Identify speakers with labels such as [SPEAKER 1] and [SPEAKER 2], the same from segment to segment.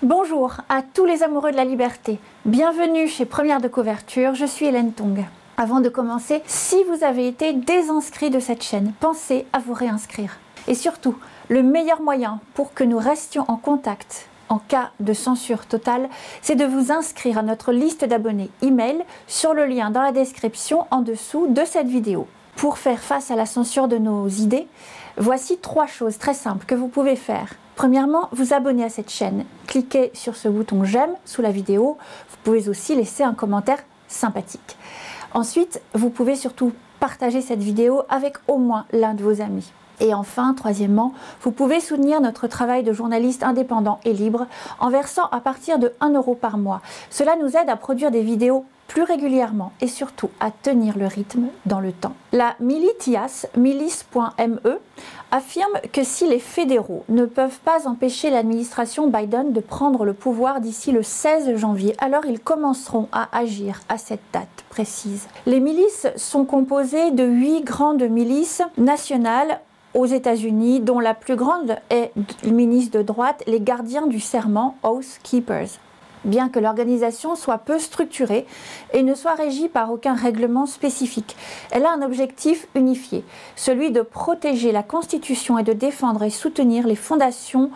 [SPEAKER 1] Bonjour à tous les amoureux de la liberté. Bienvenue chez Première de Couverture, je suis Hélène Tong. Avant de commencer, si vous avez été désinscrit de cette chaîne, pensez à vous réinscrire. Et surtout, le meilleur moyen pour que nous restions en contact en cas de censure totale, c'est de vous inscrire à notre liste d'abonnés email sur le lien dans la description en dessous de cette vidéo. Pour faire face à la censure de nos idées, voici 3 choses très simples que vous pouvez faire. Premièrement, vous abonner à cette chaîne. Cliquez sur ce bouton j'aime sous la vidéo. Vous pouvez aussi laisser un commentaire sympathique. Ensuite, vous pouvez surtout partager cette vidéo avec au moins l'un de vos amis. Et enfin, troisièmement, vous pouvez soutenir notre travail de journaliste indépendant et libre en versant à partir de 1 € par mois. Cela nous aide à produire des vidéos plus régulièrement et surtout à tenir le rythme dans le temps. La Militias, milice.me, affirme que si les fédéraux ne peuvent pas empêcher l'administration Biden de prendre le pouvoir d'ici le 16 janvier, alors ils commenceront à agir à cette date précise. Les milices sont composées de 8 grandes milices nationales aux États-Unis, dont la plus grande est le ministre de droite, les gardiens du serment, Oath Keepers. Bien que l'organisation soit peu structurée et ne soit régie par aucun règlement spécifique, elle a un objectif unifié, celui de protéger la Constitution et de défendre et soutenir les fondations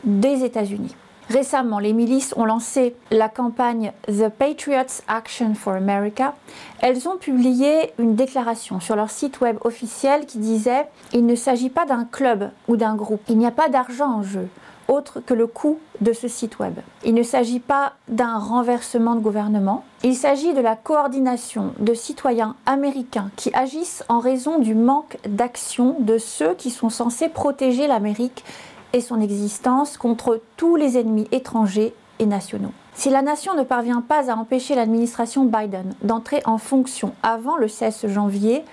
[SPEAKER 1] des États-Unis. Récemment, les milices ont lancé la campagne The Patriots Action for America. Elles ont publié une déclaration sur leur site web officiel qui disait « Il ne s'agit pas d'un club ou d'un groupe, il n'y a pas d'argent en jeu ». Autre que le coût de ce site web. Il ne s'agit pas d'un renversement de gouvernement, il s'agit de la coordination de citoyens américains qui agissent en raison du manque d'action de ceux qui sont censés protéger l'Amérique et son existence contre tous les ennemis étrangers et nationaux. Si la nation ne parvient pas à empêcher l'administration Biden d'entrer en fonction avant le 16 janvier,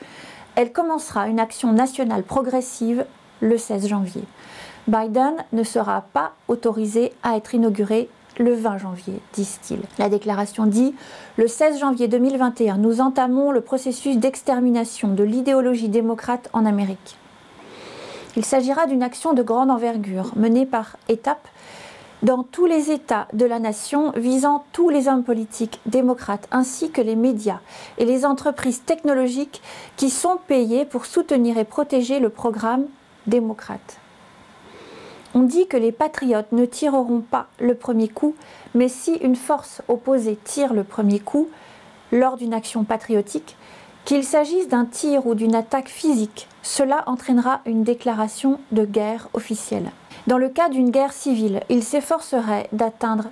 [SPEAKER 1] elle commencera une action nationale progressive le 16 janvier. Biden ne sera pas autorisé à être inauguré le 20 janvier, disent-ils. La déclaration dit « Le 16 janvier 2021, nous entamons le processus d'extermination de l'idéologie démocrate en Amérique. Il s'agira d'une action de grande envergure, menée par étapes dans tous les États de la nation, visant tous les hommes politiques démocrates ainsi que les médias et les entreprises technologiques qui sont payés pour soutenir et protéger le programme démocrate. » On dit que les patriotes ne tireront pas le premier coup, mais si une force opposée tire le premier coup, lors d'une action patriotique, qu'il s'agisse d'un tir ou d'une attaque physique, cela entraînera une déclaration de guerre officielle. Dans le cas d'une guerre civile, il s'efforcerait d'atteindre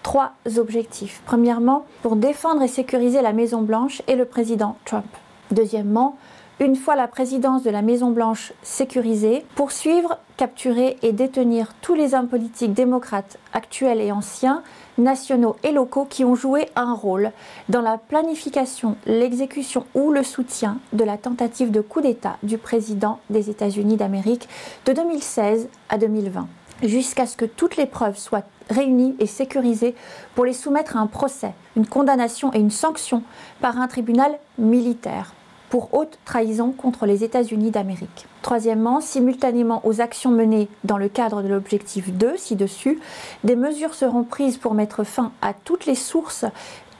[SPEAKER 1] 3 objectifs. Premièrement, pour défendre et sécuriser la Maison-Blanche et le président Trump. Deuxièmement, une fois la présidence de la Maison-Blanche sécurisée, poursuivre, capturer et détenir tous les hommes politiques démocrates actuels et anciens, nationaux et locaux qui ont joué un rôle dans la planification, l'exécution ou le soutien de la tentative de coup d'État du président des États-Unis d'Amérique de 2016 à 2020, jusqu'à ce que toutes les preuves soient réunies et sécurisées pour les soumettre à un procès, une condamnation et une sanction par un tribunal militaire pour haute trahison contre les États-Unis d'Amérique. Troisièmement, simultanément aux actions menées dans le cadre de l'objectif 2, ci-dessus, des mesures seront prises pour mettre fin à toutes les sources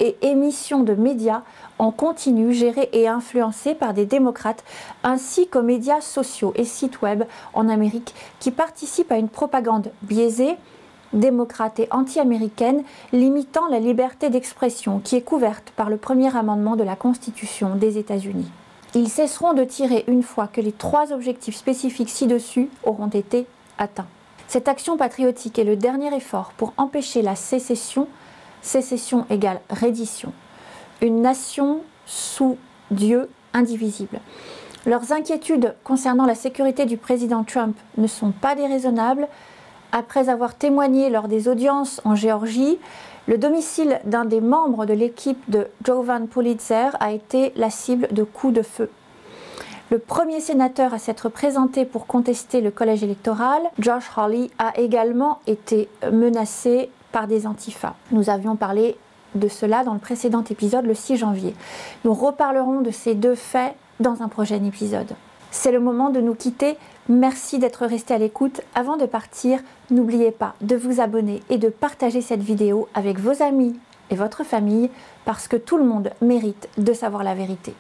[SPEAKER 1] et émissions de médias en continu gérés et influencés par des démocrates, ainsi qu'aux médias sociaux et sites web en Amérique qui participent à une propagande biaisée, démocrate et anti-américaine, limitant la liberté d'expression qui est couverte par le premier amendement de la Constitution des États-Unis. Ils cesseront de tirer une fois que les 3 objectifs spécifiques ci-dessus auront été atteints. Cette action patriotique est le dernier effort pour empêcher la sécession, sécession égale reddition, une nation sous Dieu indivisible. Leurs inquiétudes concernant la sécurité du président Trump ne sont pas déraisonnables. Après avoir témoigné lors des audiences en Géorgie, le domicile d'un des membres de l'équipe de Jovan Pulitzer a été la cible de coups de feu. Le premier sénateur à s'être présenté pour contester le collège électoral, Josh Hawley, a également été menacé par des antifas. Nous avions parlé de cela dans le précédent épisode, le 6 janvier. Nous reparlerons de ces 2 faits dans un prochain épisode. C'est le moment de nous quitter. Merci d'être resté à l'écoute. Avant de partir, n'oubliez pas de vous abonner et de partager cette vidéo avec vos amis et votre famille parce que tout le monde mérite de savoir la vérité.